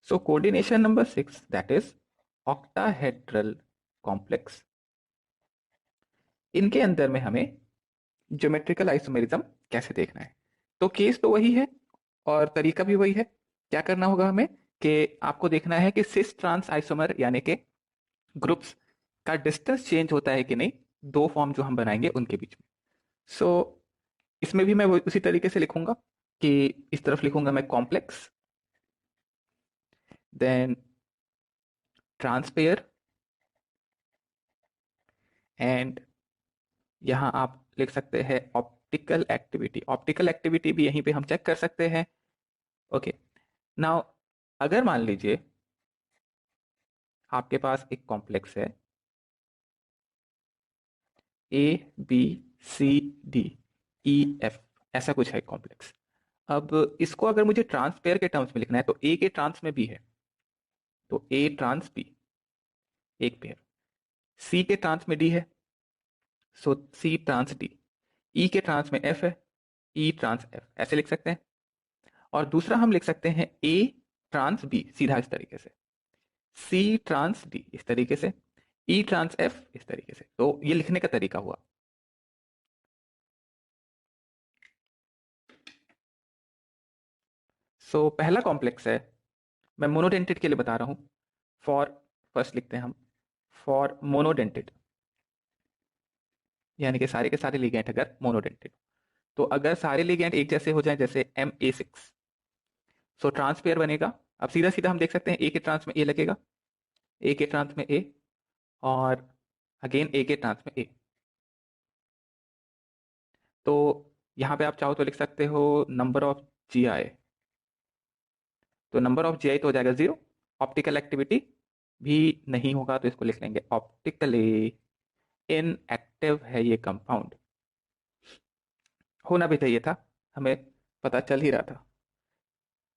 So coordination number 6, that is octahedral complex. इनके अंदर में हमें ज्योमेट्रिकल आइसोमेरिज्म कैसे देखना है। तो केस तो वही है और तरीका भी वही है। क्या करना होगा हमें कि आपको देखना है कि सिस ट्रांस आइसोमर यानी कि ग्रुप्स का डिस्टेंस चेंज होता है कि नहीं, दो फॉर्म जो हम बनाएंगे उनके बीच में। सो इसमें भी मैं उसी तरीके से लिखूंगा कि इस तरफ लिखूंगा मैं कॉम्प्लेक्स, देन ट्रांसपेयर, एंड यहाँ आप लिख सकते हैं ऑप्टिकल एक्टिविटी। ऑप्टिकल एक्टिविटी भी यहीं पे हम चेक कर सकते हैं। ओके, नाउ अगर मान लीजिए आपके पास एक कॉम्प्लेक्स है A B C D E F, ऐसा कुछ है कॉम्प्लेक्स। अब इसको अगर मुझे ट्रांसपेयर के टर्म्स में लिखना है तो ए के ट्रांस में बी है, तो ए ट्रांस बी एक पेयर। सी के ट्रांस में डी है, सो सी ट्रांस डी। ई के ट्रांस में एफ है, ई ट्रांस एफ, ऐसे लिख सकते हैं। और दूसरा हम लिख सकते हैं ए ट्रांस बी, सीधा इस तरीके से। सी ट्रांस डी इस तरीके से, ई ट्रांस एफ इस तरीके से। तो ये लिखने का तरीका हुआ। पहला कॉम्प्लेक्स है, मैं मोनोडेंटेड के लिए बता रहा हूं। फॉर, फर्स्ट लिखते हैं हम फॉर मोनोडेंटेड, यानी कि सारे के सारे लिगेंड अगर मोनोडेंटेड, तो अगर सारे लिगेंड एक जैसे हो जाए जैसे MA6, सो ट्रांसपेयर बनेगा। अब सीधा सीधा हम देख सकते हैं ए के ट्रांस में ए लगेगा, ए के ट्रांस में ए, और अगेन ए के ट्रांस में ए। तो यहां पे आप चाहो तो लिख सकते हो नंबर ऑफ GI, तो नंबर ऑफ GI तो हो जाएगा 0। ऑप्टिकल एक्टिविटी भी नहीं होगा तो इसको लिख लेंगे ऑप्टिकली इनएक्टिव है ये कंपाउंड। होना भी चाहिए था, हमें पता चल ही रहा था।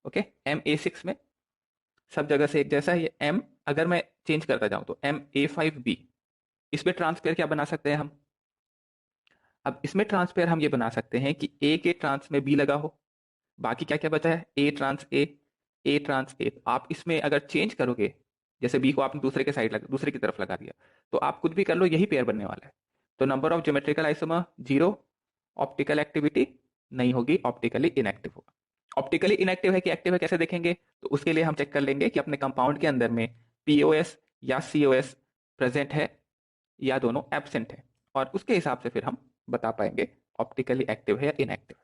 ओके, MA6 में सब जगह से एक जैसा है ये M। अगर मैं चेंज करता जाऊं तो MA5B, इसमें ट्रांसपेयर क्या बना सकते हैं हम। अब इसमें ट्रांसपेयर हम ये बना सकते हैं कि ए के ट्रांस में बी लगा हो, बाकी क्या क्या बचा है A trans A, A trans ए। आप इसमें अगर चेंज करोगे, जैसे बी को आपने दूसरे के साइड लगा, दूसरे की तरफ लगा दिया, तो आप कुछ भी कर लो यही पेयर बनने वाला है। तो number of geometrical isomer 0, optical activity नहीं होगी, ऑप्टिकली इनएक्टिव होगा। ऑप्टिकली इनएक्टिव है कि एक्टिव है कैसे देखेंगे, तो उसके लिए हम चेक कर लेंगे कि अपने कंपाउंड के अंदर में POS या COS प्रेजेंट है या दोनों एब्सेंट है, और उसके हिसाब से फिर हम बता पाएंगे ऑप्टिकली एक्टिव है या इनएक्टिव।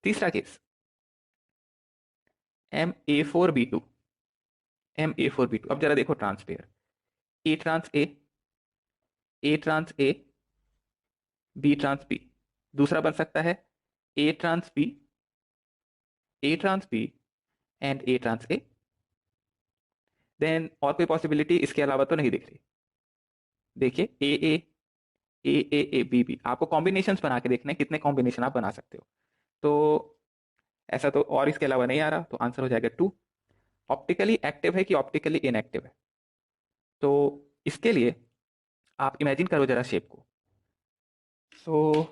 तीसरा केस MA4B2, MA4B2। अब जरा देखो trans pair, A trans A, A trans A, B trans B. दूसरा बन सकता है A trans B, A trans B, and A trans A. Then और कोई पॉसिबिलिटी इसके अलावा तो नहीं दिख रही। देखिए ए A, A A A B B, आपको कॉम्बिनेशंस बना के देखने हैं कितने कॉम्बिनेशन आप बना सकते हो। तो ऐसा तो और इसके अलावा नहीं आ रहा, तो आंसर हो जाएगा 2। ऑप्टिकली एक्टिव है कि ऑप्टिकली इनएक्टिव है, तो इसके लिए आप इमेजिन करो जरा शेप को। सो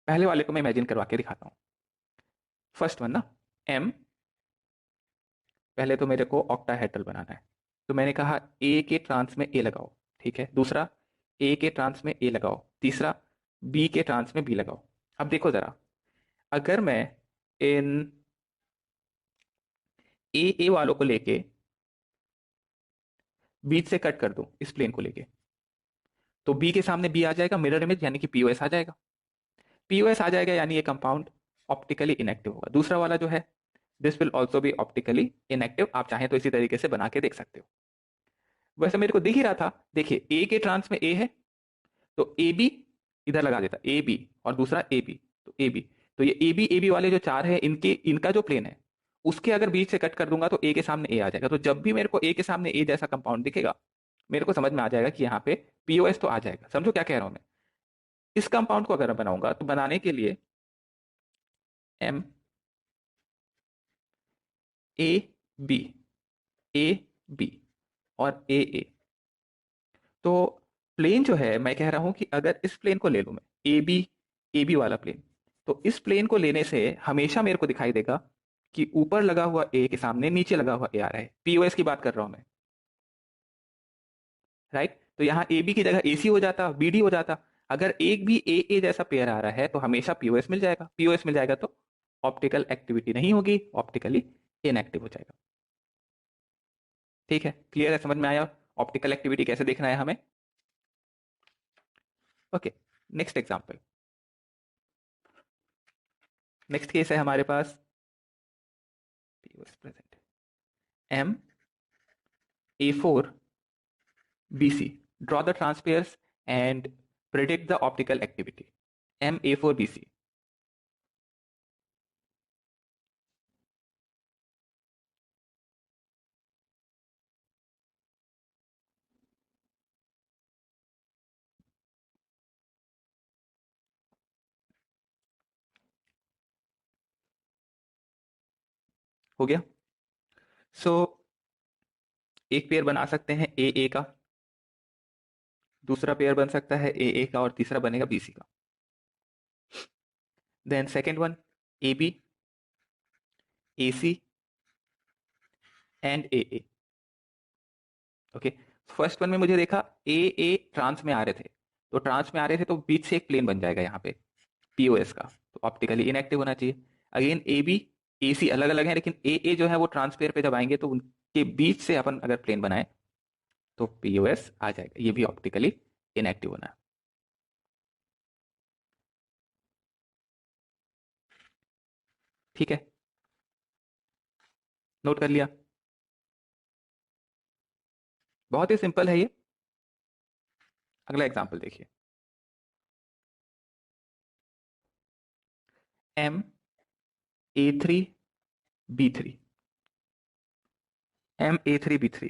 पहले वाले को मैं इमेजिन करवा के दिखाता हूं। फर्स्ट वन ना, M। पहले तो मेरे को ऑक्टाहेड्रल बनाना है, तो मैंने कहा ए के ट्रांस में ए लगाओ, ठीक है। दूसरा ए के ट्रांस में ए लगाओ, तीसरा बी के ट्रांस में बी लगाओ। अब देखो जरा, अगर मैं इन ए वालों को लेके बीच से कट कर दूं इस प्लेन को लेके, तो बी के सामने बी आ जाएगा, मिरर इमेज यानी कि POS आ जाएगा। POS आ जाएगा यानी ये कंपाउंड ऑप्टिकली इनएक्टिव होगा। दूसरा वाला जो है, this will also be optically inactive. आप चाहें तो इसी तरीके से बना के देख सकते हो। वैसे मेरे को दिख ही रहा था, देखिए ए के ट्रांस में ए है, तो ए बी इधर लगा देता, ए बी, और दूसरा ए बी, तो ए बी। तो ये ए बी वाले जो चार है, इनके इनका जो प्लेन है उसके अगर बीच से कट कर दूंगा तो ए के सामने ए आ जाएगा। तो जब भी मेरे को ए के सामने ए जैसा कंपाउंड दिखेगा, मेरे को समझ में आ जाएगा कि यहाँ पे POS तो आ जाएगा। समझो क्या कह रहा हूं मैं। इस कंपाउंड को अगर मैं बनाऊंगा तो बनाने के लिए M A B, A B और A। तो प्लेन जो है, मैं कह रहा हूं कि अगर इस प्लेन को ले लूं मैं, ए बी वाला प्लेन, तो इस प्लेन को लेने से हमेशा मेरे को दिखाई देगा कि ऊपर लगा हुआ ए के सामने नीचे लगा हुआ ए आ रहा है, पीओएस की बात कर रहा हूं मैं, राइट। तो यहाँ ए बी की जगह एसी हो जाता, बीडी हो जाता। अगर एक भी ए ए जैसा पेयर आ रहा है तो हमेशा पीओएस मिल जाएगा, पीओएस मिल जाएगा तो ऑप्टिकल एक्टिविटी नहीं होगी, ऑप्टिकली इनएक्टिव हो जाएगा। ठीक है, क्लियर है, समझ में आया ऑप्टिकल एक्टिविटी कैसे देखना है हमें। Okay, next example, next case है हमारे पास POS present M A four B C, draw the trans pairs and predict the optical activity M A four B C. हो गया। सो एक पेयर बना सकते हैं ए ए का, दूसरा पेयर बन सकता है ए ए का, और तीसरा बनेगा बी सी का। Then second one A B, A C and A A. Okay, first one में मुझे देखा ए ए ट्रांस में आ रहे थे, तो ट्रांस में आ रहे थे तो बीच से एक प्लेन बन जाएगा यहाँ पे पीओएस का, तो ऑप्टिकली इनएक्टिव होना चाहिए। अगेन ए बी ए सी अलग अलग है, लेकिन ए ए जो है वो ट्रांसपेयर पे जब आएंगे तो उनके बीच से अपन अगर प्लेन बनाए तो पीओएस आ जाएगा, ये भी ऑप्टिकली इनएक्टिव होना है। ठीक है, नोट कर लिया, बहुत ही सिंपल है ये। अगला एग्जाम्पल देखिए, M A three B three, M A three B three.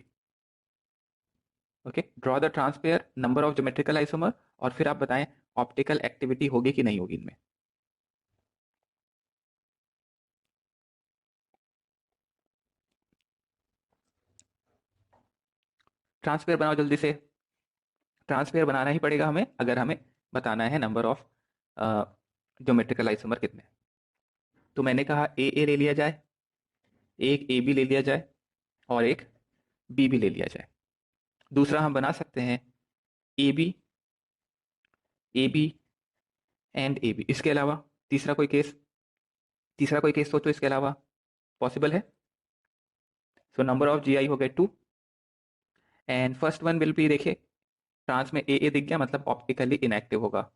Okay, draw the trans pair number of geometrical isomer, और फिर आप बताएं ऑप्टिकल एक्टिविटी होगी कि नहीं होगी इनमें। ट्रांसपेयर बनाओ जल्दी से, ट्रांसपेयर बनाना ही पड़ेगा हमें अगर हमें बताना है नंबर ऑफ ज्योमेट्रिकल आइसोमर कितने। तो मैंने कहा ए ले लिया जाए, एक ए बी ले लिया जाए, और एक बी भी ले लिया जाए। दूसरा हम बना सकते हैं A B, A B and A B. इसके अलावा तीसरा कोई केस, तीसरा कोई केस सोचो इसके अलावा पॉसिबल है। सो नंबर ऑफ जी आई हो गए 2, and first one will be, देखिए ट्रांस में ए दिख गया मतलब ऑप्टिकली इनएक्टिव होगा।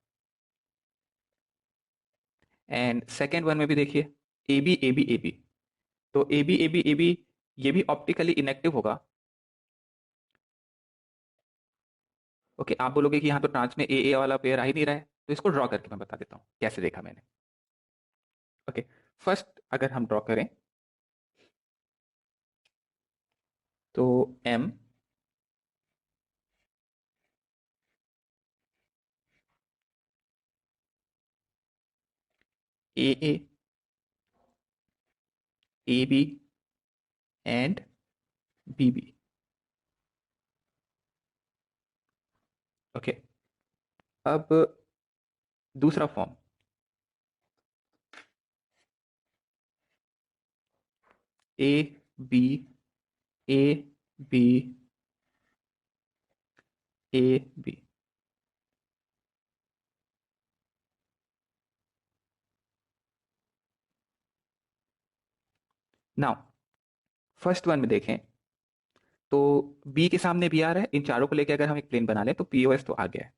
एंड सेकेंड वन में भी देखिए A B A B A B, तो A B A B A B ये भी ऑप्टिकली इनएक्टिव होगा। ओके, आप बोलोगे कि यहाँ तो ट्रांस में ए वाला पेयर आ ही नहीं रहा है, तो इसको ड्रॉ करके मैं बता देता हूँ कैसे देखा मैंने। ओके, फर्स्ट अगर हम ड्रॉ करें तो M A A B and B B. Okay, अब दूसरा form A B A B A B. Now first one में देखें तो बी के सामने बी आ रहा है, इन चारों को लेकर अगर हम एक प्लेन बना लें तो पीओएस तो आ गया है,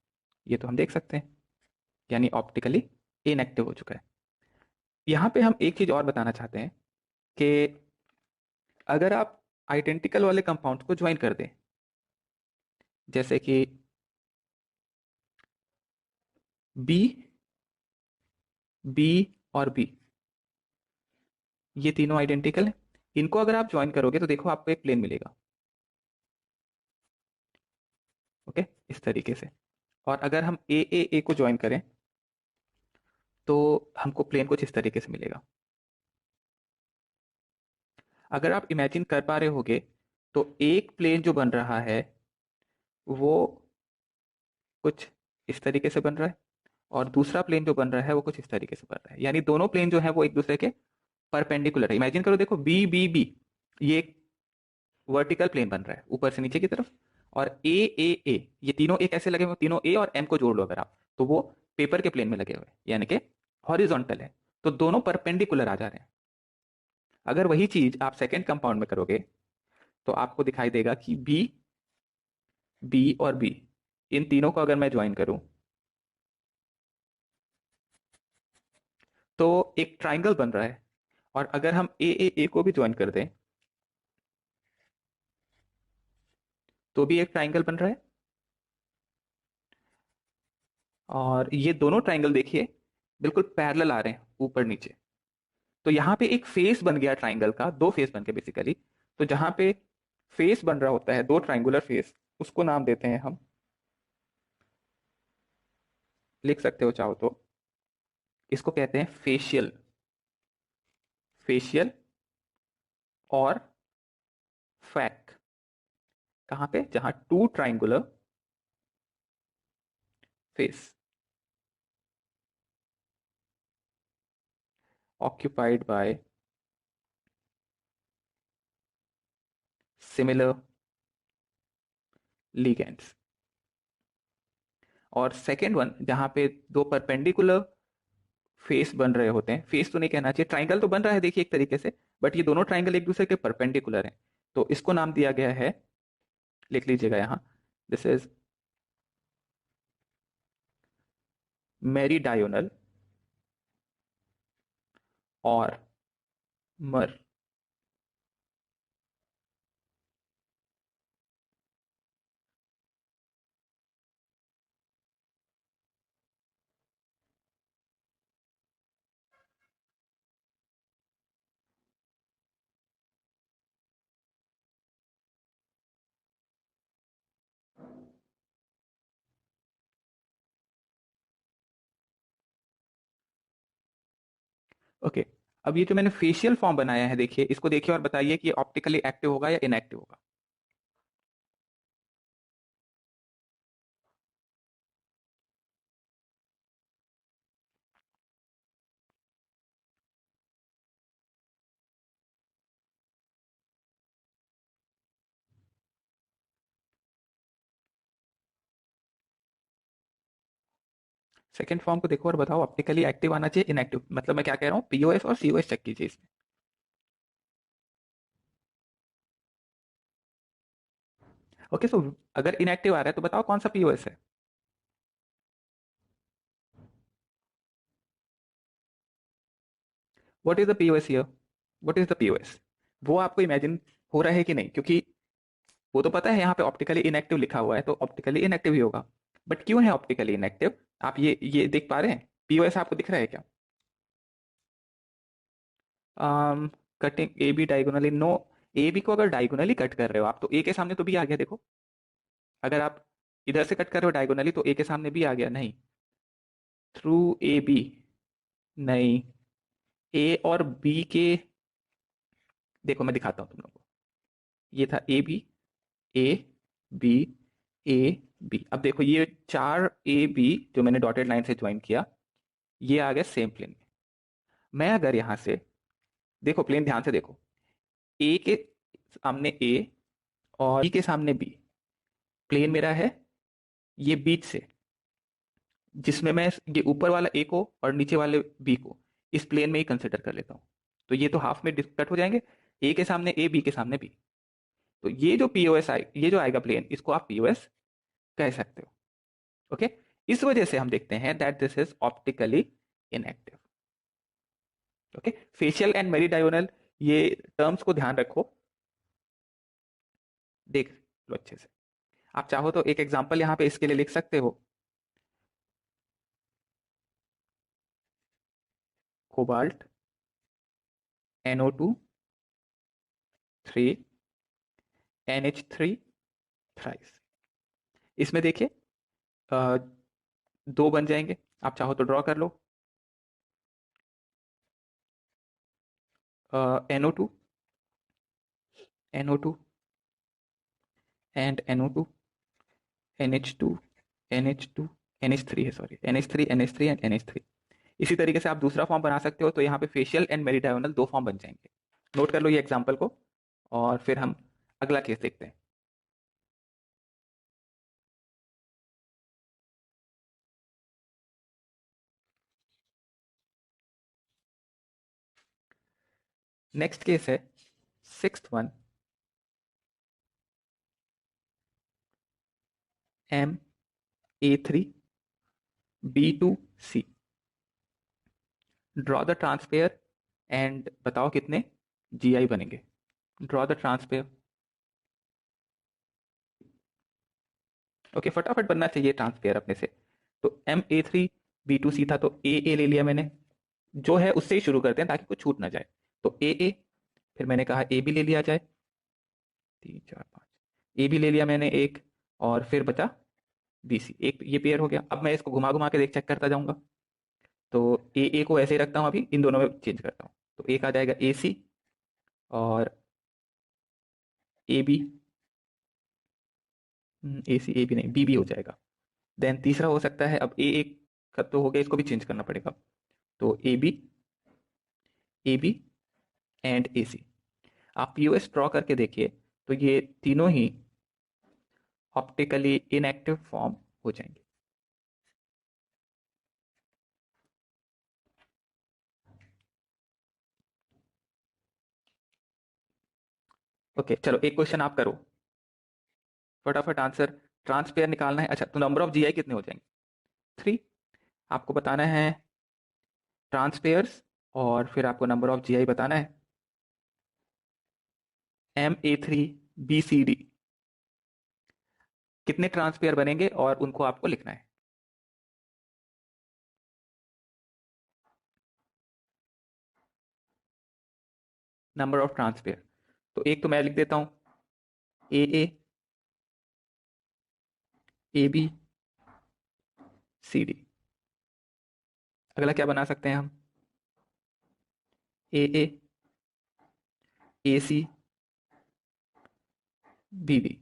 ये तो हम देख सकते हैं, यानी ऑप्टिकली इनएक्टिव हो चुका है। यहाँ पे हम एक चीज और बताना चाहते हैं कि अगर आप आइडेंटिकल वाले कंपाउंड को ज्वाइन कर दें, जैसे कि बी बी और बी, ये तीनों आइडेंटिकल हैं, इनको अगर आप ज्वाइन करोगे तो देखो आपको एक प्लेन मिलेगा। ओके, इस तरीके से। और अगर हम ए को ज्वाइन करें तो हमको प्लेन कुछ इस तरीके से मिलेगा। अगर आप इमेजिन कर पा रहे होगे तो एक प्लेन जो बन रहा है वो कुछ इस तरीके से बन रहा है, और दूसरा प्लेन जो बन रहा है वो कुछ इस तरीके से बन रहा है, यानी दोनों प्लेन जो है वो एक दूसरे के परपेंडिकुलर है। इमेजिन करो, देखो बी बी बी, ये एक वर्टिकल प्लेन बन रहा है ऊपर से नीचे की तरफ, और ए ए ए, ये तीनों एक ऐसे लगे हुए, तीनों ए और एम को जोड़ लो अगर आप, तो वो पेपर के प्लेन में लगे हुए हैं, यानी कि हॉरिजॉन्टल है, तो दोनों परपेंडिकुलर आ जा रहे हैं। अगर वही चीज आप सेकंड कंपाउंड में करोगे तो आपको दिखाई देगा कि बी बी और बी, इन तीनों को अगर मैं ज्वाइन करूं तो एक ट्राइंगल बन रहा है, और अगर हम ए को भी ज्वाइन कर दें तो भी एक ट्राइंगल बन रहा है। और ये दोनों ट्राइंगल देखिए बिल्कुल पैरेलल आ रहे हैं ऊपर नीचे, तो यहाँ पे एक फेस बन गया ट्राइंगल का, दो फेस बन गए बेसिकली। तो जहां पे फेस बन रहा होता है, दो ट्राइंगुलर फेस, उसको नाम देते हैं हम, लिख सकते हो चाहो तो, इसको कहते हैं फेशियल, फेशियल और फैक। कहाँ पे? जहां two triangular face occupied by similar ligands। और सेकेंड वन जहां पे दो परपेंडिकुलर फेस बन रहे होते हैं, फेस तो नहीं कहना चाहिए, ट्राइंगल तो बन रहा है देखिए एक तरीके से, बट ये दोनों ट्राइंगल एक दूसरे के परपेंडिकुलर हैं, तो इसको नाम दिया गया है, लिख लीजिएगा यहां, दिस इज मेरीडायोनल और मर। ओके, अब ये जो मैंने फेशियल फॉर्म बनाया है देखिए, इसको देखिए और बताइए कि ऑप्टिकली एक्टिव होगा या इनएक्टिव होगा। सेकंड फॉर्म को देखो और बताओ ऑप्टिकली एक्टिव आना चाहिए इनएक्टिव, मतलब मैं क्या कह रहा हूँ, पीओएस और सीओएस चेक कीजिए इसमें। ओके, सो अगर इनएक्टिव आ रहा है तो बताओ कौन सा पीओएस है। What is the POS here? What is the POS? वो आपको इमेजिन हो रहा है कि नहीं? क्योंकि वो तो पता है यहाँ पे ऑप्टिकली इनएक्टिव लिखा हुआ है, तो ऑप्टिकली इनएक्टिव ही होगा। बट क्यों है ऑप्टिकली इनएक्टिव? आप ये देख पा रहे हैं? पीओएस आपको दिख रहा है क्या? Cutting A B diagonally, no. A B को अगर डायगोनली कट कर रहे हो आप, तो ए के सामने तो बी आ गया देखो। अगर आप इधर से कट कर रहे हो डायगोनली, तो ए के सामने बी आ गया, नहीं। थ्रू ए बी, नहीं। ए और बी के, देखो मैं दिखाता हूँ तुम लोगों को, ये था A B, A B, A B. अब देखो ये चार ए बी जो मैंने डॉटेड लाइन से ज्वाइन किया, ये आ गया सेम प्लेन में। मैं अगर यहां से, देखो प्लेन ध्यान से देखो, ए के सामने ए और बी के सामने बी, प्लेन मेरा है ये बीच से, जिसमें मैं ये ऊपर वाला ए को और नीचे वाले बी को इस प्लेन में ही कंसिडर कर लेता हूं, तो ये तो हाफ में कट हो जाएंगे, ए के सामने ए, बी के सामने बी। तो ये जो पीओएस आए, ये जो आएगा प्लेन, इसको आप पीओएस कह सकते हो। ओके, इस वजह से हम देखते हैं that this is optically inactive. Okay, facial and meridional, ये टर्म्स को ध्यान रखो, देख लो अच्छे से। आप चाहो तो एक एग्जांपल यहाँ पे इसके लिए लिख सकते हो, कोबाल्ट NO2 3 NH3 थ्राइस। इसमें देखिए अ, दो बन जाएंगे, आप चाहो तो ड्रॉ कर लो। NO2, NO2 and NO2, NH2, NH2, NH3 है, sorry, NH3 NH3 and NH3। इसी तरीके से आप दूसरा फॉर्म बना सकते हो, तो यहाँ पे फेशियल एंड मेरीडायोनल दो फॉर्म बन जाएंगे। नोट कर लो ये एग्जाम्पल को, और फिर हम अगला केस देखते हैं। नेक्स्ट केस है sixth one, M(A3)B2C। Draw the trans pair and बताओ कितने GI बनेंगे। Draw the ट्रांसपेयर। ओके, फटाफट बनना चाहिए ट्रांसपेयर अपने से। तो M(A3)B2C था, तो ए ले लिया मैंने। जो है उससे ही शुरू करते हैं ताकि कुछ छूट ना जाए। तो ए, फिर मैंने कहा ए भी ले लिया जाए, 3 4 5, ए भी ले लिया मैंने एक, और फिर बचा BC। एक ये पेयर हो गया। अब मैं इसको घुमा घुमा के देख चेक करता जाऊंगा। तो ए को ऐसे ही रखता हूँ, अभी इन दोनों में चेंज करता हूँ। तो एक आ जाएगा AC, और AB, AC AB नहीं, BB हो जाएगा। देन तीसरा हो सकता है, अब ए एक का तो हो गया, इसको भी चेंज करना पड़ेगा। तो AB एंड AC। आप POS ड्रॉ करके देखिए, तो ये तीनों ही ऑप्टिकली इनएक्टिव फॉर्म हो जाएंगे। ओके चलो, एक क्वेश्चन आप करो, फटाफट आंसर। ट्रांसपेयर निकालना है। अच्छा, तो नंबर ऑफ GI कितने हो जाएंगे? 3। आपको बताना है ट्रांसपेयर्स, और फिर आपको नंबर ऑफ GI बताना है। M(A3)B(C)D कितने ट्रांसपेयर बनेंगे, और उनको आपको लिखना है। नंबर ऑफ ट्रांसपेयर, तो एक तो मैं लिख देता हूं, AA, AB, CD। अगला क्या बना सकते हैं हम? AA, AC, BB।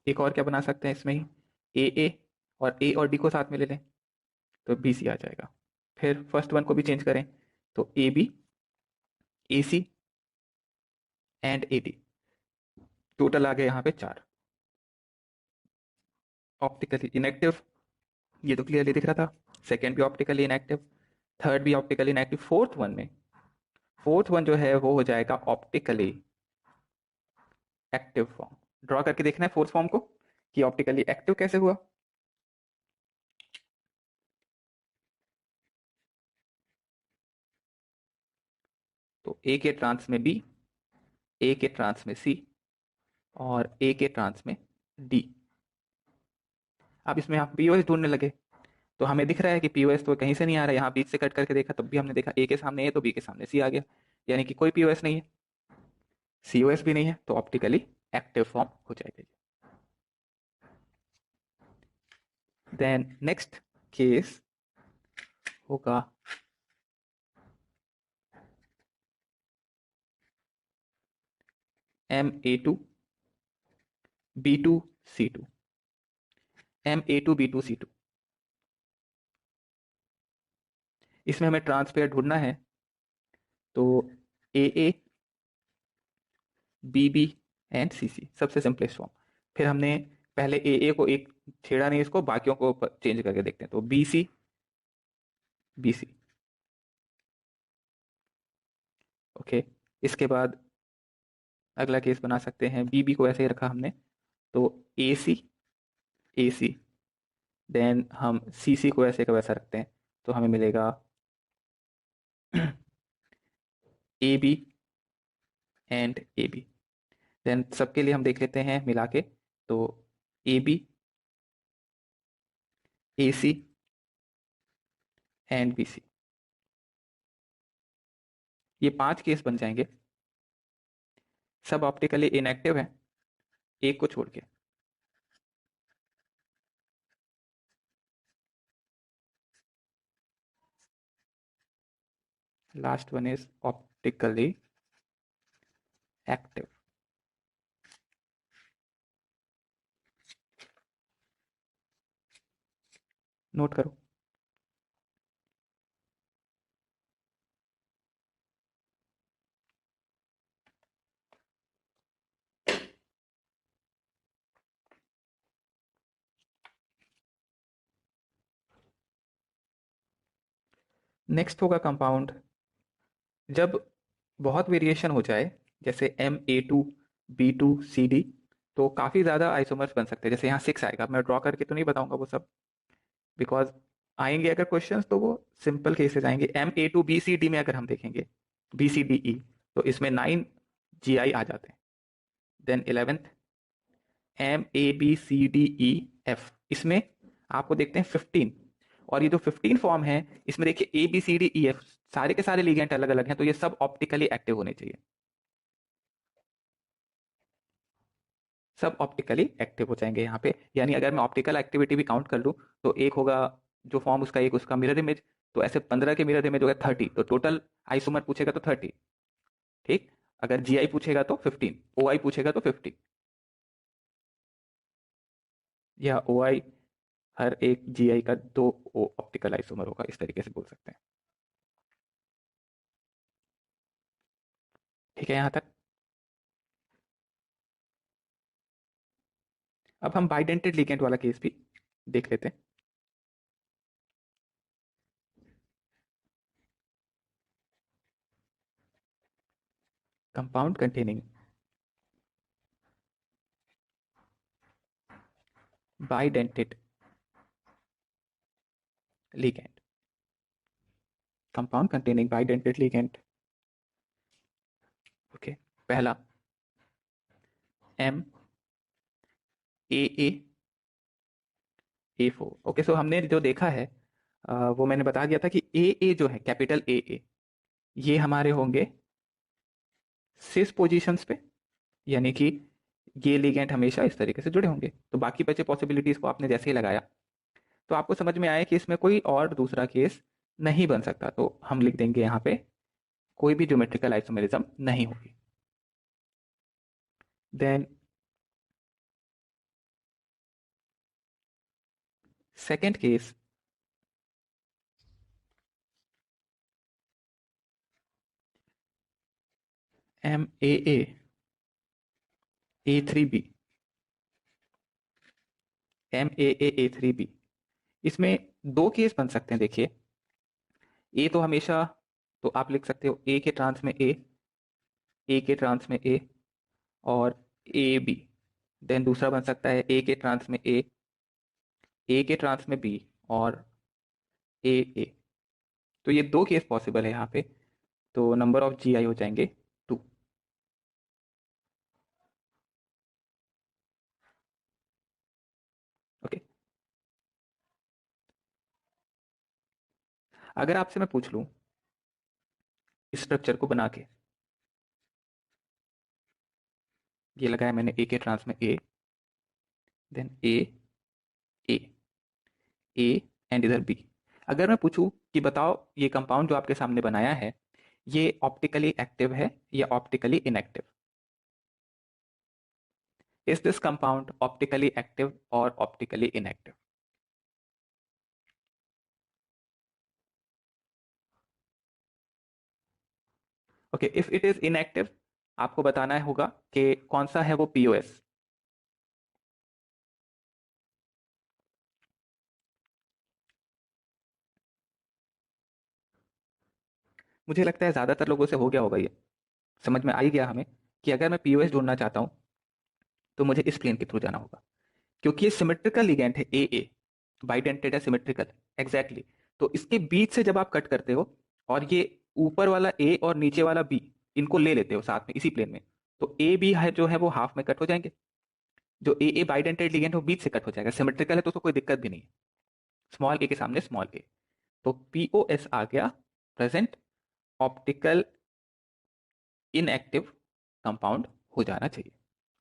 एक और क्या बना सकते हैं इसमें ही, AA, और A और D को साथ में ले लें, तो BC आ जाएगा। फिर फर्स्ट वन को भी चेंज करें, तो AB, AC एंड AD। टोटल आ गए यहाँ पे 4। ऑप्टिकली इनएक्टिव, ये तो क्लियरली दिख रहा था। सेकेंड भी ऑप्टिकली इनएक्टिव, थर्ड भी ऑप्टिकली इनएक्टिव। फोर्थ वन जो है वो हो जाएगा ऑप्टिकली एक्टिव फॉर्म। ड्रॉ करके देखना है फोर्थ फॉर्म को कि ऑप्टिकली एक्टिव कैसे हुआ। तो ए के ट्रांस में B, ए के ट्रांस में C, और ए के ट्रांस में D। अब इसमें आप POS ढूंढने लगे, तो हमें दिख रहा है कि POS तो कहीं से नहीं आ रहा है। यहाँ बीच से कट करके देखा, तब भी हमने देखा A के सामने A, तो B के सामने C आ गया, यानी कि कोई POS नहीं है, COS भी नहीं है, तो ऑप्टिकली एक्टिव फॉर्म हो जाएगा। देन नेक्स्ट केस होगा M(A2)B2C2। M(A2)B2C2, इसमें हमें ट्रांसपेयर ढूंढना है। तो AA, BB एंड CC, सबसे सिंपलेस्ट फॉर्म। फिर हमने पहले AA को एक छेड़ा नहीं, इसको बाकियों को चेंज करके देखते हैं। तो BC, BC। ओके, इसके बाद अगला केस बना सकते हैं। BB को ऐसे ही रखा हमने, तो AC, AC। देन हम CC को ऐसे का वैसा रखते हैं, तो हमें मिलेगा AB एंड AB। देन सबके लिए हम देख लेते हैं मिला के, तो AB, AC एंड BC। ये 5 केस बन जाएंगे, सब ऑप्टिकली इनएक्टिव है एक को छोड़ के। Last one is optically active. Note करो। नेक्स्ट होगा कंपाउंड जब बहुत वेरिएशन हो जाए, जैसे MA2B2CD, तो काफ़ी ज़्यादा आइसोमर्स बन सकते हैं। जैसे यहाँ 6 आएगा, मैं ड्रॉ करके तो नहीं बताऊंगा वो सब, बिकॉज आएंगे अगर क्वेश्चंस तो वो सिंपल केसेस आएंगे। MA2BCD में अगर हम देखेंगे, BCDE, तो इसमें 9 GI आ जाते हैं। देन 11th MABCDEF, इसमें आपको देखते हैं 15। और ये जो 15 फॉर्म है, इसमें देखिए ABCDEF सारे के सारे लिगेंड अलग अलग हैं, तो ये सब ऑप्टिकली एक्टिव होने चाहिए, सब ऑप्टिकली एक्टिव हो जाएंगे यहाँ पे। यानी अगर मैं ऑप्टिकल एक्टिविटी भी काउंट कर लूँ, तो एक होगा जो फॉर्म उसका, एक उसका मिरर इमेज, तो ऐसे 15 के मिरर इमेज हो गया 30, तो टोटल आइसोमर पूछेगा तो 30। ठीक, अगर GI पूछेगा तो 15, OI पूछेगा तो 50, या OI हर एक GI का 2 ऑप्टिकल आइसोमर होगा, इस तरीके से बोल सकते हैं। ठीक है यहाँ तक। अब हम बाइडेंटेड लिगेंड वाला केस भी देख लेते हैं। Compound containing bidentate ligand, compound containing bidentate ligand. Okay, पहला MAA4। ओके, सो हमने जो देखा है वो मैंने बता दिया था कि AA जो है, कैपिटल AA, ये हमारे होंगे सिस पोजीशंस पे, यानी कि ये लिगेंड हमेशा इस तरीके से जुड़े होंगे। तो बाकी बचे पॉसिबिलिटीज को आपने जैसे ही लगाया, तो आपको समझ में आया कि इसमें कोई और दूसरा केस नहीं बन सकता, तो हम लिख देंगे यहाँ पे कोई भी ज्योमेट्रिकल आइसोमेरिज्म नहीं होगी। Then second case, MAA A3B, MAA A3B, इसमें दो केस बन सकते हैं। देखिए, ए तो हमेशा, तो आप लिख सकते हो ए के ट्रांस में ए के ट्रांस में ए, और AB। देन दूसरा बन सकता है ए के ट्रांस में ए के ट्रांस में B, और AA। तो ये दो केस पॉसिबल है यहाँ पे, तो नंबर ऑफ GI हो जाएंगे 2। ओके, अगर आपसे मैं पूछ लूँ इस स्ट्रक्चर को बना के, ये लगाया मैंने ए के ट्रांस में ए, देन ए ए एंड इधर बी, अगर मैं पूछूं कि बताओ ये कंपाउंड जो आपके सामने बनाया है, ये ऑप्टिकली एक्टिव है या optically inactive? Is this compound optically active और optically inactive? Okay, if it is inactive, आपको बताना होगा कि कौन सा है वो POS। मुझे लगता है ज्यादातर लोगों से हो गया होगा ये, समझ में आ ही गया हमें कि अगर मैं POS ढूंढना चाहता हूं तो मुझे इस प्लेन के थ्रू जाना होगा, क्योंकि ये सिमेट्रिकल लिगेंड है। AA बाइडेंटेड है, सिमेट्रिकल, एग्जैक्टली। तो इसके बीच से जब आप कट करते हो, और ये ऊपर वाला A और नीचे वाला B, इनको ले लेते हो साथ में इसी प्लेन में, तो AB है जो है वो हाफ में कट हो जाएंगे। जो AA बाइडेंटेड लिगेंड है वो बीच से कट हो जाएगा, सिमेट्रिकल है तो उसको कोई दिक्कत भी नहीं है, स्मॉल a के सामने स्मॉल a। तो POS आ गया, प्रेजेंट ऑप्टिकल इनएक्टिव कंपाउंड हो जाना चाहिए।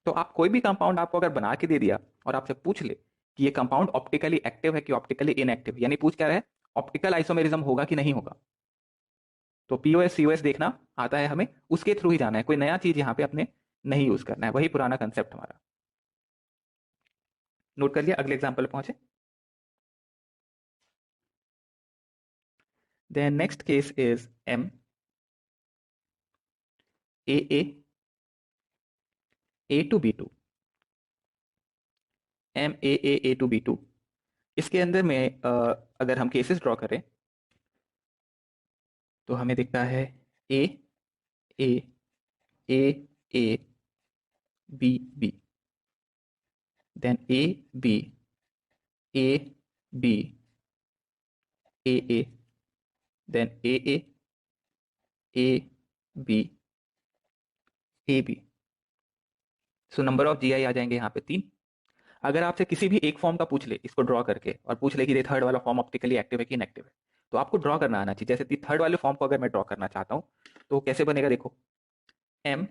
तो आप कोई भी कंपाउंड आपको अगर बना के दे दिया और आपसे पूछ ले कि ये कंपाउंड ऑप्टिकली एक्टिव है कि ऑप्टिकली इनएक्टिव, यानी पूछ क्या रहा है, ऑप्टिकल आइसोमेरिज्म होगा कि नहीं होगा, तो POS COS देखना आता है हमें, उसके थ्रू ही जाना है, कोई नया चीज यहाँ पे अपने नहीं यूज करना है, वही पुराना कंसेप्ट हमारा। नोट कर लिया, अगले एग्जाम्पल पे पहुंचे। Then next case is MAA A to B2, MAA A to B2। इसके अंदर में अगर हम केसेस ड्रॉ करें, तो हमें दिखता है A A A A B B, then A B A B A A, then A B A B. So number of GI आ जाएंगे यहाँ पे 3। अगर आपसे किसी भी एक फॉर्म का पूछ ले इसको ड्रॉ करके और पूछ ले कि ये थर्ड वाला फॉर्म ऑप्टिकली एक्टिव है कि इनएक्टिव है, तो आपको ड्रॉ करना आना चाहिए। जैसे थर्ड वाले फॉर्म को अगर मैं ड्रॉ करना चाहता हूँ तो कैसे बनेगा, देखो एम,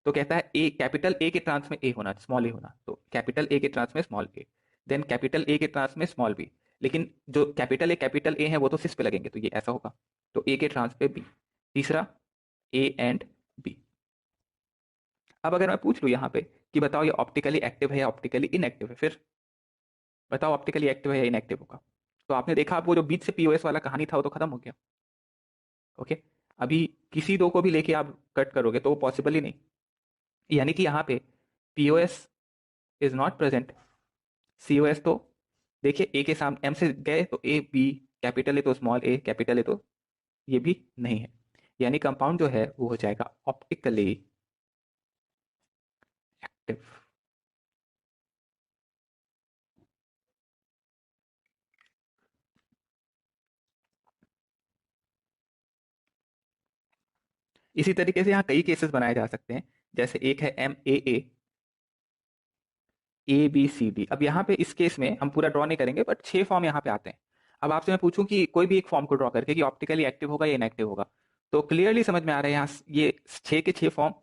तो कहता है ए, कैपिटल ए के ट्रांस में ए होना, स्मॉल ए होना, तो कैपिटल ए के ट्रांस में small A, then capital A के ट्रांस में स्मॉल बी। लेकिन जो कैपिटल ए है वो तो सिस पे लगेंगे, तो ये ऐसा होगा, तो ए के ट्रांस पे बी। तीसरा ए एंड बी। अब अगर मैं पूछ लूँ यहाँ पे कि बताओ ये ऑप्टिकली एक्टिव है या ऑप्टिकली इनएक्टिव है, फिर बताओ ऑप्टिकली एक्टिव है या इनएक्टिव होगा। तो आपने देखा वो जो बीच से पीओएस वाला कहानी था वो तो खत्म हो गया। ओके, अभी किसी दो को भी लेके आप कट करोगे तो वो पॉसिबल ही नहीं, यानी कि यहाँ पे POS is not present, COS तो देखिए ए के सामने एम से गए तो ए बी, कैपिटल ए तो स्मॉल ए, कैपिटल ए तो ये भी नहीं है, यानी कंपाउंड जो है वो हो जाएगा ऑप्टिकली एक्टिव। इसी तरीके से यहाँ कई केसेस बनाए जा सकते हैं, जैसे एक है M A B C D. अब यहाँ पे इस केस में हम पूरा ड्रॉ नहीं करेंगे बट 6 फॉर्म यहाँ पे आते हैं। अब आपसे मैं पूछूं कि कोई भी एक फॉर्म को ड्रॉ करके कि ऑप्टिकली एक्टिव होगा या इनएक्टिव होगा, तो क्लियरली समझ में आ रहा है यहाँ ये 6 के 6 form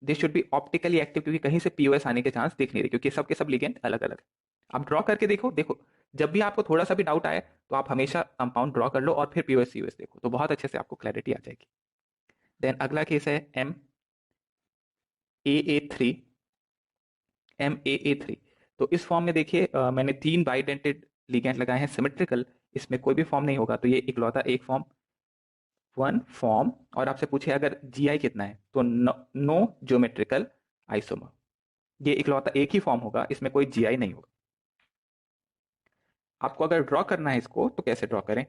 this should be optically active, क्योंकि कहीं से पीओएस आने के चांस दिख नहीं रहे, क्योंकि सबके सब लिगेंड अलग अलग है। आप ड्रॉ करके देखो, देखो जब भी आपको थोड़ा सा भी डाउट आए तो आप हमेशा कंपाउंड ड्रॉ कर लो और फिर पीओएस सीओएस देखो, तो बहुत अच्छे से आपको क्लैरिटी आ जाएगी। देन अगला केस है M A three, M A three. तो इस फॉर्म में देखिए मैंने 3 बाइडेंटेड लिगेंड लगाए हैं सिमेट्रिकल, इसमें कोई भी फॉर्म नहीं होगा, तो ये इकलौता एक फॉर्म, वन फॉर्म। और आपसे पूछे अगर जीआई कितना है तो नो ज्योमेट्रिकल आइसोमर, ये इकलौता एक ही फॉर्म होगा, इसमें कोई जीआई नहीं होगा। आपको अगर ड्रॉ करना है इसको तो कैसे ड्रॉ करें,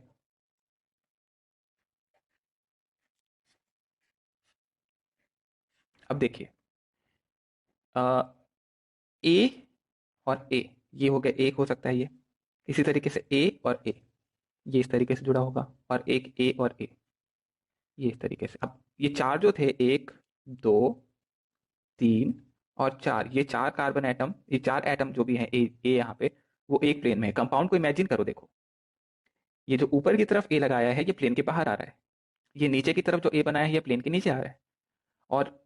अब देखिए ए और ए, ये हो गया, एक हो सकता है ये, इसी तरीके से ए और ए, ये इस तरीके से जुड़ा होगा, और एक ए और ए, ये इस तरीके से। अब ये चार जो थे, एक दो तीन और चार, ये चार कार्बन एटम, ये चार एटम जो भी हैं ए यहाँ पे, वो एक प्लेन में है। कंपाउंड को इमेजिन करो, देखो ये जो ऊपर की तरफ ए लगाया है ये प्लेन के बाहर आ रहा है, ये नीचे की तरफ जो ए बनाया है ये प्लेन के नीचे आ रहा है, और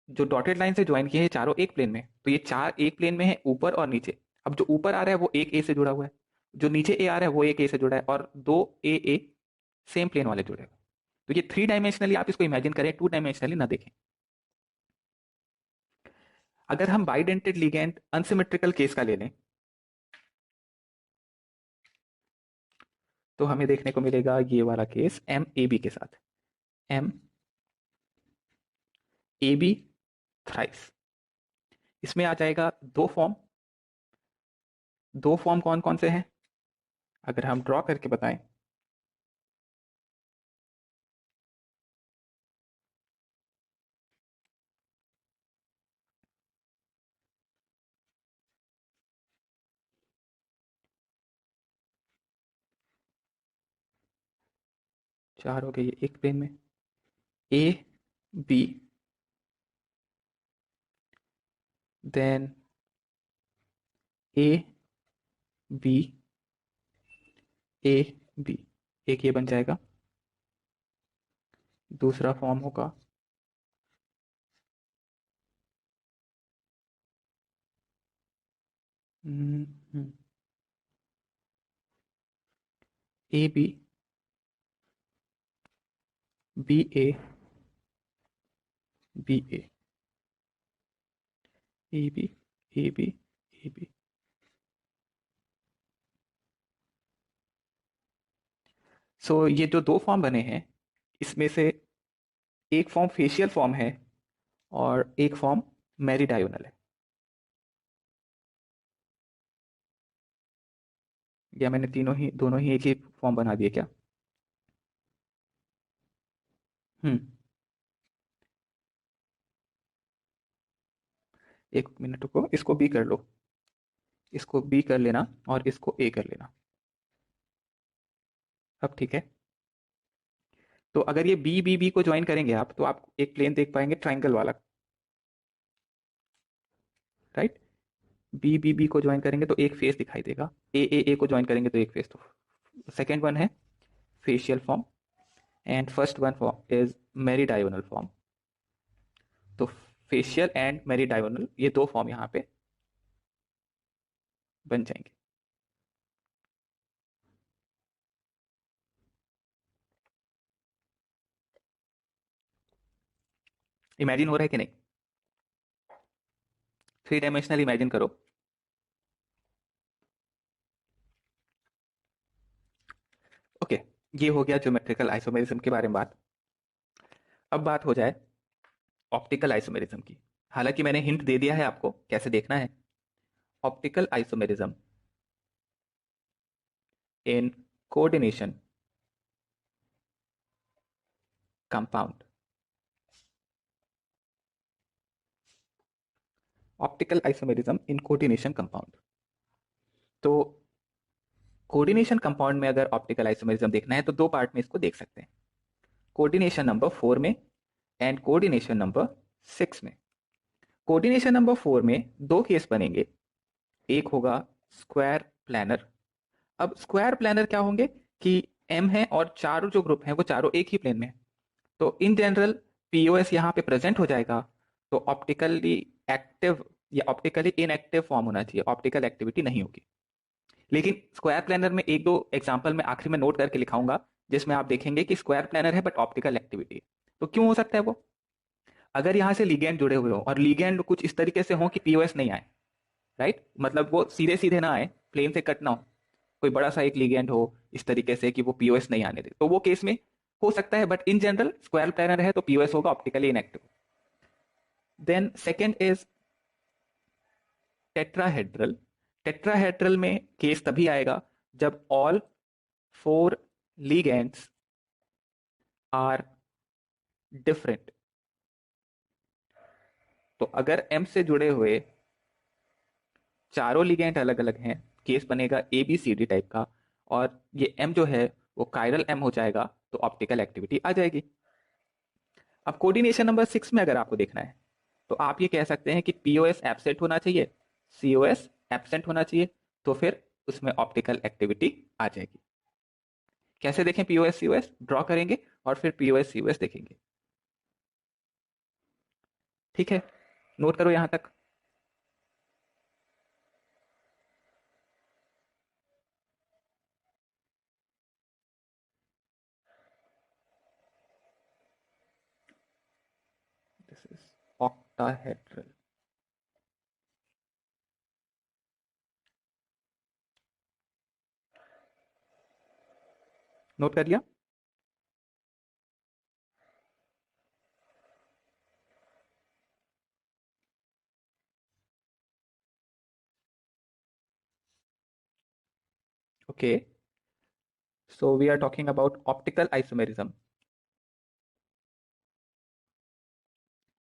जो डॉटेड लाइन से ज्वाइन किए हैं चारों एक प्लेन में, तो ये चार एक प्लेन में है ऊपर और नीचे। अब जो ऊपर आ रहा है वो एक ए से जुड़ा हुआ है, जो नीचे ए आ रहा है वो एक ए से जुड़ा है, और दो ए सेम प्लेन वाले जुड़े हुए। तो ये 3 डायमेंशनली आप इसको इमेजिन करें, 2 डायमेंशनली ना देखें। अगर हम बाइडेंटेड लिगेंड अनसिमेट्रिकल केस का ले लें तो हमें देखने को मिलेगा ये वाला केस एम ए बी के साथ, एम ए बी थ्राइस। इसमें आ जाएगा दो फॉर्म, दो फॉर्म कौन कौन से हैं अगर हम ड्रॉ करके बताएं, 4 हो गए ये एक प्लेन में, A B, then A B A B, एक ये बन जाएगा। दूसरा फॉर्म होगा A B B A B A B A B A B. So ये जो दो फॉर्म बने हैं इसमें से एक फॉर्म फेशियल फॉर्म है और एक फॉर्म मेरिडायोनल है, या मैंने तीनों ही दोनों ही एक ही फॉर्म बना दिए क्या। हम्म। एक मिनट रुको, इसको बी कर लो, इसको बी कर लेना और इसको ए कर लेना। अब ठीक है। तो अगर ये बी बी बी को ज्वाइन करेंगे आप, तो आप एक प्लेन देख पाएंगे ट्राइंगल वाला, राइट। बी बी बी को ज्वाइन करेंगे तो एक फेस दिखाई देगा, ए को ज्वाइन करेंगे तो एक फेस। तो सेकेंड वन है facial form, and first one form is meridional form. तो फेशियल एंड मेरीडायोनल, ये दो फॉर्म यहाँ पे बन जाएंगे। इमेजिन हो रहा है कि नहीं? थ्री डायमेंशनल इमेजिन करो। ओके, ये हो गया ज्योमेट्रिकल आइसोमेरिज्म के बारे में बात। अब बात हो जाए ऑप्टिकल आइसोमेरिज्म की। हालांकि मैंने हिंट दे दिया है आपको कैसे देखना है। Optical isomerism in coordination compound. Optical isomerism in coordination compound. तो कोऑर्डिनेशन कंपाउंड में अगर ऑप्टिकल आइसोमेरिज्म देखना है तो दो पार्ट में इसको देख सकते हैं, कोऑर्डिनेशन नंबर 4 में एंड कोऑर्डिनेशन नंबर 6 में। कोऑर्डिनेशन नंबर 4 में दो केस बनेंगे, एक होगा स्क्वायर प्लानर। अब स्क्वायर प्लानर क्या होंगे कि एम है और चारों जो ग्रुप हैं वो चारों एक ही प्लेन में है। तो इन जनरल पीओएस यहाँ पे प्रेजेंट हो जाएगा। तो ऑप्टिकली एक्टिव या ऑप्टिकली इनएक्टिव फॉर्म होना चाहिए, ऑप्टिकल एक्टिविटी नहीं होगी। लेकिन स्क्वायर प्लानर में एक दो एग्जांपल मैं आखिरी में नोट करके लिखाऊंगा, जिसमें आप देखेंगे कि स्क्वायर प्लानर है बट ऑप्टिकल एक्टिविटी है। तो क्यों हो सकता है वो? अगर यहाँ से लिगेंड जुड़े हुए हो और लिगेंड कुछ इस तरीके से हो कि पीओएस नहीं आए, राइट, मतलब वो सीधे सीधे ना आए, प्लेन से कट ना हो, कोई बड़ा सा एक लिगेंड हो इस तरीके से कि वो पीओएस नहीं आने दे, तो वो केस में हो सकता है। But in general square planar है तो पीओएस होगा optically inactive. Then second is tetrahedral. Tetrahedral में केस तभी आएगा जब all four ligands are different. तो अगर एम से जुड़े हुए चारों लिगेंड अलग अलग हैं, केस बनेगा A B C D type का, और ये एम जो है वो कायरल एम हो जाएगा, तो ऑप्टिकल एक्टिविटी आ जाएगी। अब कोऑर्डिनेशन नंबर 6 में अगर आपको देखना है तो आप ये कह सकते हैं कि पीओएस एब्सेंट होना चाहिए, सीओएस एब्सेंट होना चाहिए, तो फिर उसमें ऑप्टिकल एक्टिविटी आ जाएगी। कैसे देखें पीओएस सीओएस? ड्रॉ करेंगे और फिर पीओएस सीओएस देखेंगे। ठीक है, नोट करो यहां तक। This is octahedral. नोट कर लिया? Okay, so we are talking about optical isomerism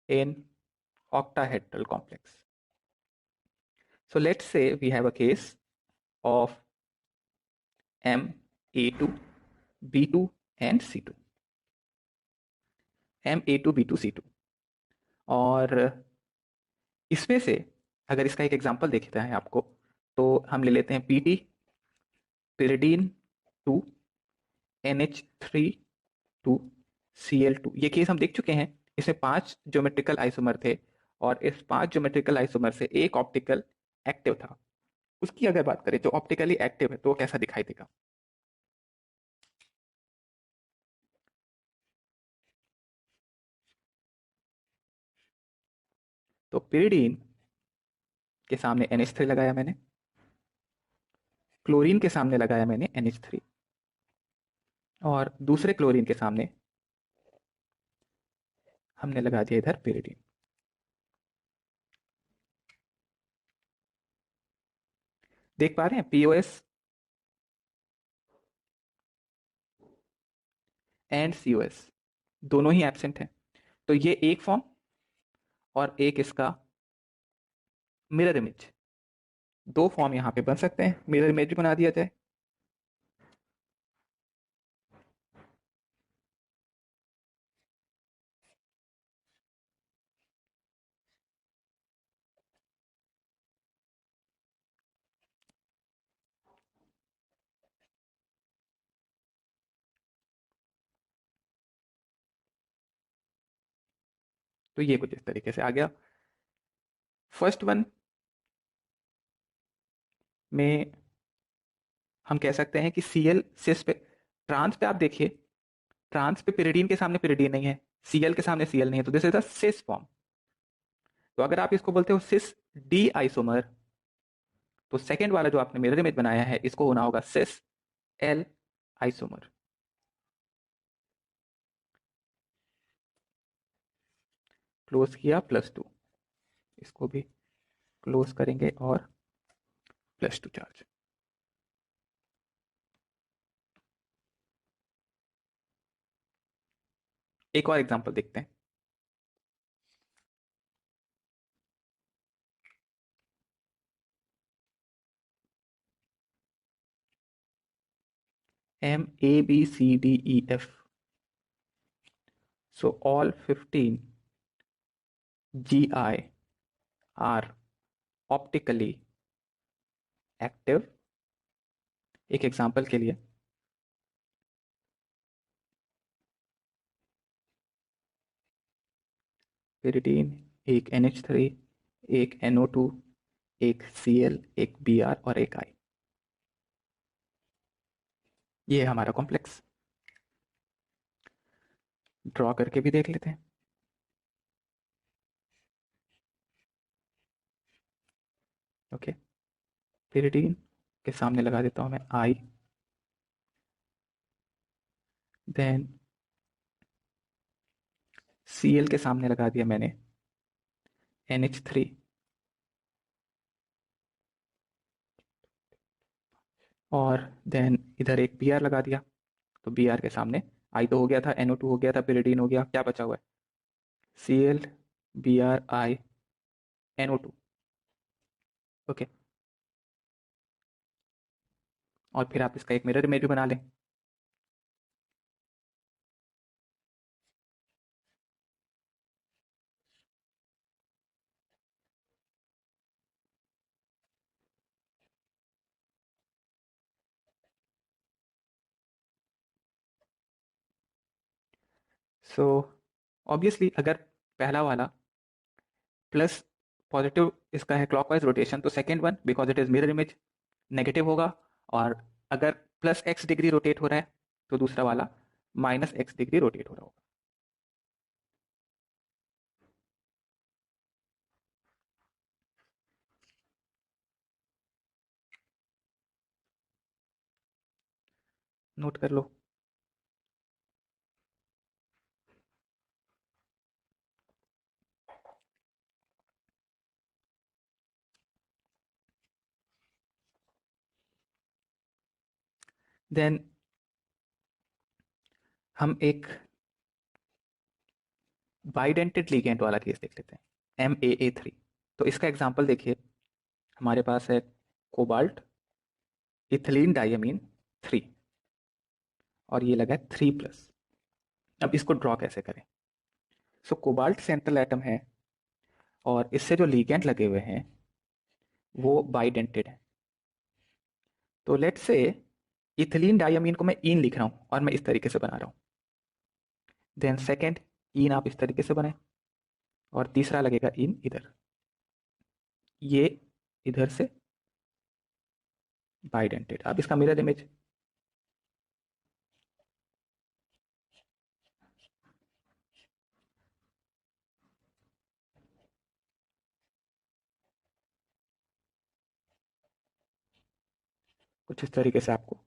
in octahedral complex. So let's say we have a case of M, A2, B2 and C2. M, A2, B2, C2, और इसमें से अगर इसका एक example देखते हैं आपको, तो हम ले लेते हैं पीटी, pyridine 2, NH3 2, Cl2। ये केस हम देख चुके हैं। इसमें 5 ज्योमेट्रिकल आइसोमर थे और इस 5 ज्योमेट्रिकल आइसोमर से एक ऑप्टिकल एक्टिव था। उसकी अगर बात करें जो ऑप्टिकली एक्टिव है तो वो कैसा दिखाई देगा? तो pyridine के सामने NH3 लगाया मैंने, क्लोरीन के सामने लगाया मैंने NH3, और दूसरे क्लोरीन के सामने हमने लगा दिया इधर pyridine। देख पा रहे हैं पीओएस एंड सीओएस दोनों ही एब्सेंट है। तो ये एक फॉर्म और एक इसका मिरर इमेज, दो फॉर्म यहाँ पे बन सकते हैं। मिरर इमेज भी बना दिया जाए। तो ये कुछ इस तरीके से आ गया। फर्स्ट वन में हम कह सकते हैं कि सीएल सिस पे, ट्रांस पे आप देखिए, ट्रांस पे पिरिडीन के सामने पिरिडीन नहीं है, सीएल के सामने सीएल नहीं है, तो this is the cis form. तो अगर आप इसको बोलते हो सिस डी आइसोमर, तो सेकेंड वाला जो आपने मिरर इमेज बनाया है इसको होना होगा सिस एल आइसोमर। क्लोज किया +2, इसको भी क्लोज करेंगे और +2 चार्ज। एक और एग्जांपल देखते हैं। MABCDEF, so all 15 GI are optically active। एक एग्जांपल के लिए, pyridine, एक NH3, एक NO2, एक Cl, एक Br और एक I। ये है हमारा कॉम्प्लेक्स। ड्रॉ करके भी देख लेते हैं। ओके, pyridine के सामने लगा देता हूं मैं I, देन Cl के सामने लगा दिया मैंने NH3, और देन इधर एक Br लगा दिया। तो Br के सामने I तो हो गया था, NO2 हो गया था, pyridine हो गया, क्या बचा हुआ है? Cl, Br, I, NO2। Okay, और फिर आप इसका एक मिरर इमेज भी बना लें। सो ऑब्वियसली अगर पहला वाला प्लस पॉजिटिव इसका है क्लॉकवाइज रोटेशन, तो second one because it is mirror image negative होगा। और अगर +x डिग्री रोटेट हो रहा है तो दूसरा वाला -x डिग्री रोटेट हो रहा होगा। नोट कर लो। देन हम एक बाइडेंटेड लिगेंड वाला केस देख लेते हैं, MAA3। तो इसका एग्जांपल देखिए, हमारे पास है कोबाल्ट इथिलीन डायमीन 3, और ये लगा है 3+। अब इसको ड्रॉ कैसे करें? सो कोबाल्ट सेंट्रल एटम है और इससे जो लिगेंड लगे हुए हैं वो बाइडेंटेड है। तो लेट्स से इथिलीन डायमीन को मैं इन लिख रहा हूं और मैं इस तरीके से बना रहा हूं। देन सेकेंड इन आप इस तरीके से बनाए, और तीसरा लगेगा इन इधर, ये इधर से बाइडेंटेड। अब इसका मिरर इमेज, कुछ इस तरीके से आपको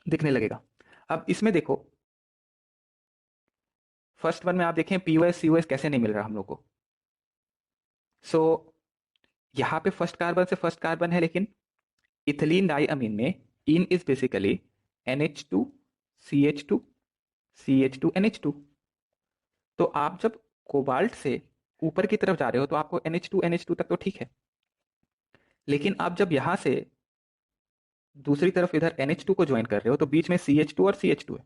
दिखने लगेगा। अब इसमें देखो, फर्स्ट वन में आप देखें POS COS कैसे नहीं मिल रहा हम लोग को। सो यहाँ पे फर्स्ट कार्बन से फर्स्ट कार्बन है, लेकिन इथिलीन डाइअमीन में इन is basically NH2 CH2 CH2NH2। तो आप जब कोबाल्ट से ऊपर की तरफ जा रहे हो तो आपको NH2NH2 तक तो ठीक है, लेकिन आप जब यहां से दूसरी तरफ इधर NH2 को ज्वाइन कर रहे हो तो बीच में CH2 और CH2 है।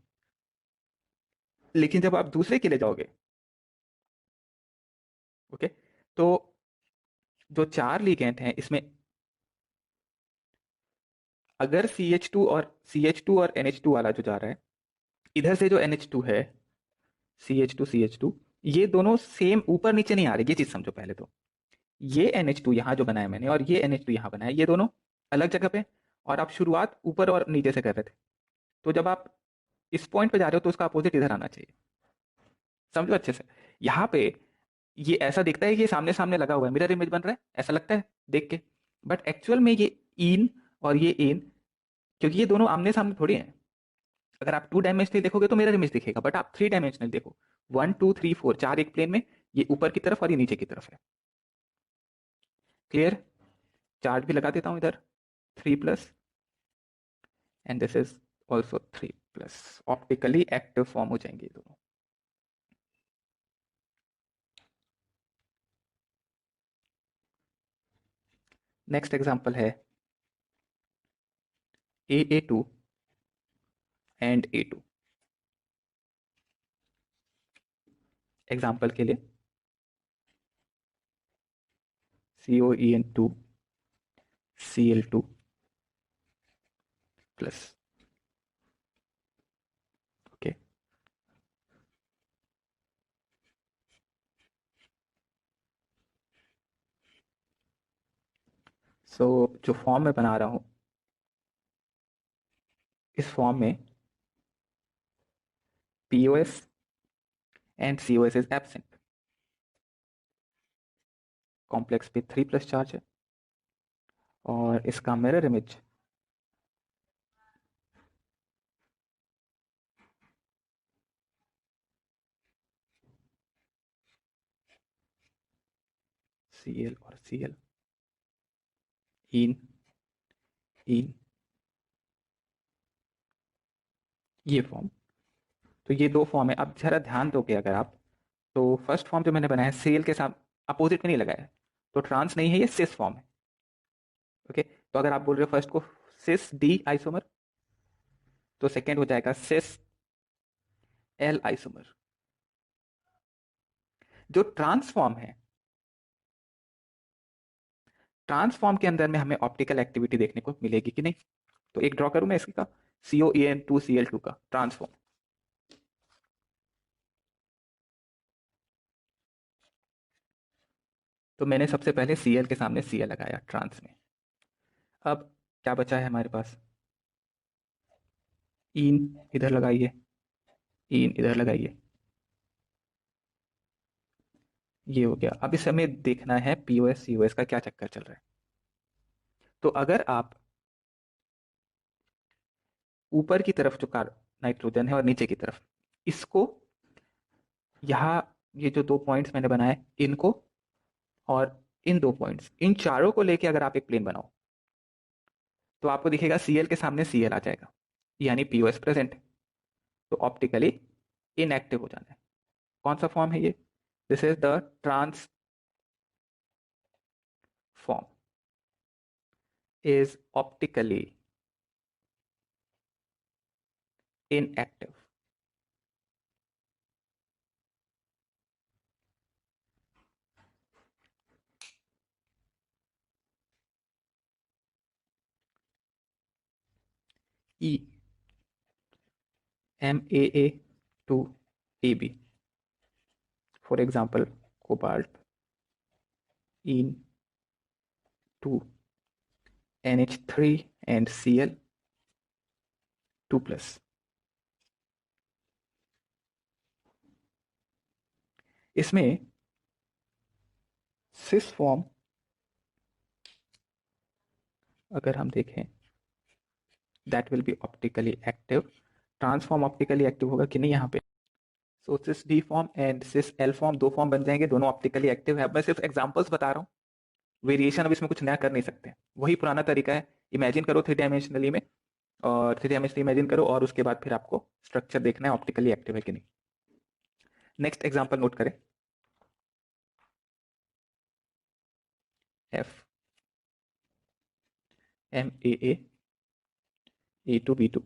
लेकिन जब आप दूसरे के लिए जाओगे, ओके, तो जो 4 लिगेंड हैं इसमें अगर CH2 और NH2 वाला जो जा रहा है, इधर से जो NH2 है, CH2 ये दोनों सेम ऊपर नीचे नहीं आ रहे, ये चीज समझो पहले तो। ये NH2 यहाँ जो बनाया मैंने और ये NH2 यहाँ बनाया, ये दोनों अलग जगह पे, और आप शुरुआत ऊपर और नीचे से कर रहे थे। तो जब आप इस पॉइंट पे जा रहे हो तो उसका अपोजिट इधर आना चाहिए। समझो अच्छे से। यहाँ पे ये ऐसा दिखता है कि ये सामने सामने लगा हुआ है, मिरर इमेज बन रहा है, ऐसा लगता है देख के, बट एक्चुअल में ये इन और ये इन, क्योंकि ये दोनों आमने सामने थोड़ी हैं। अगर आप 2 डायमेंशनल देखोगे तो मिरर इमेज दिखेगा, बट आप 3 डायमेंशनल देखो, 1 2 3 4 4 एक प्लेन में, ये ऊपर की तरफ और ये नीचे की तरफ है। क्लियर? चार्ट भी लगा देता हूं इधर, 3+, and this is also 3+। Optically active form हो जाएंगे ये दोनों। नेक्स्ट एग्जांपल है AA2 एंड A2। एग्जांपल के लिए COEN2 Cl2 प्लस। ओके, सो जो फॉर्म मैं बना रहा हूं, इस फॉर्म में POS and COS is absent. Complex पे 3+ चार्ज है, और इसका मिरर इमेज Cl और Cl, इन इन, ये फॉर्म। तो ये दो फॉर्म है। अब जरा ध्यान दोगे अगर आप, तो फर्स्ट फॉर्म जो मैंने बनाया है Cl के साथ अपोजिट में नहीं लगाया है, तो ट्रांस नहीं है, ये सिस फॉर्म है। ओके, तो अगर आप बोल रहे हो फर्स्ट को सिस डी आइसोमर, तो सेकेंड हो जाएगा सिस एल आइसोमर। जो ट्रांसफॉर्म है, ट्रांसफॉर्म के अंदर में हमें ऑप्टिकल एक्टिविटी देखने को मिलेगी कि नहीं? तो एक ड्रॉ करूं मैं इसका, COEN2 Cl2 का ट्रांसफॉर्म। तो मैंने सबसे पहले Cl के सामने Cl लगाया ट्रांस में। अब क्या बचा है हमारे पास? इन इधर लगाइए, इन इधर लगाइए, ये हो गया। अब इस हमें देखना है POS COS का क्या चक्कर चल रहा है। तो अगर आप ऊपर की तरफ जो कार नाइट्रोजन है और नीचे की तरफ, इसको यहाँ, ये जो 2 पॉइंट्स मैंने बनाए, इनको और इन 2 पॉइंट्स, इन चारों को लेके अगर आप एक प्लेन बनाओ, तो आपको दिखेगा Cl के सामने Cl आ जाएगा, यानी POS प्रेजेंट। तो ऑप्टिकली इनएक्टिव हो जाना है। कौन सा फॉर्म है ये? This is the trans form, is optically inactive. E MAA2AB, for example, cobalt in 2 NH3 and Cl2+। इसमें सिस फॉर्म अगर हम देखें, that will be optically active. Trans form optically active होगा कि नहीं यहाँ पे? So cis D form and cis L form, दो फॉर्म बन जाएंगे, दोनों ऑप्टिकली एक्टिव है। मैं सिर्फ एग्जांपल्स बता रहा हूँ, वेरिएशन अब इसमें कुछ नया कर नहीं सकते, वही पुराना तरीका है। इमेजिन करो 3 डायमेंशनली में, और 3 dimensional इमेजिन करो और उसके बाद फिर आपको स्ट्रक्चर देखना है ऑप्टिकली एक्टिव है कि नहीं। नेक्स्ट एग्जांपल नोट करें। F M A two B two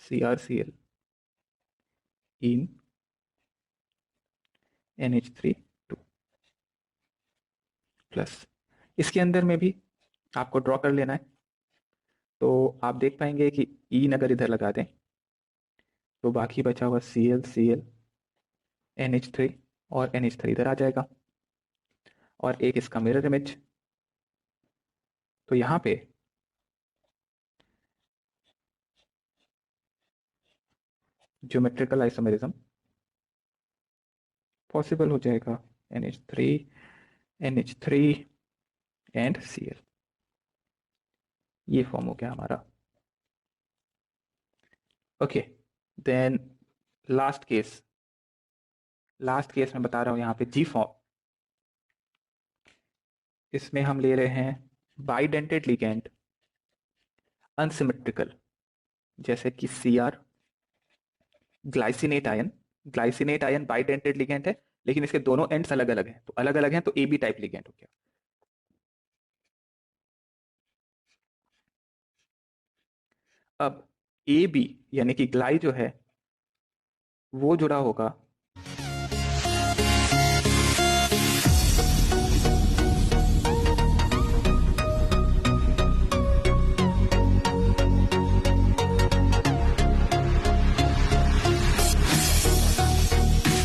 C R C L in NH3 2 plus. इसके अंदर में भी आपको ड्रॉ कर लेना है। तो आप देख पाएंगे कि इन अगर इधर लगा दें तो बाकी बचा हुआ Cl NH3 और NH3 इधर आ जाएगा और एक इसका मिरर इमेज। तो यहाँ पे ज्योमेट्रिकल आइसोमेरिज्म पॉसिबल हो जाएगा। NH3 एंड Cl, ये फॉर्म हो गया हमारा। ओके, देन लास्ट केस में बता रहा हूं यहाँ पे जी फॉर्म। इसमें हम ले रहे हैं बाइडेंटेड लिगेंड अनसिमेट्रिकल, जैसे कि Cr glycinate ion bidentate ligand है, लेकिन इसके दोनों एंड्स अलग अलग हैं, तो अलग अलग हैं तो AB टाइप लिगेंड हो गया। अब AB यानी कि ग्लाई जो है वो जुड़ा होगा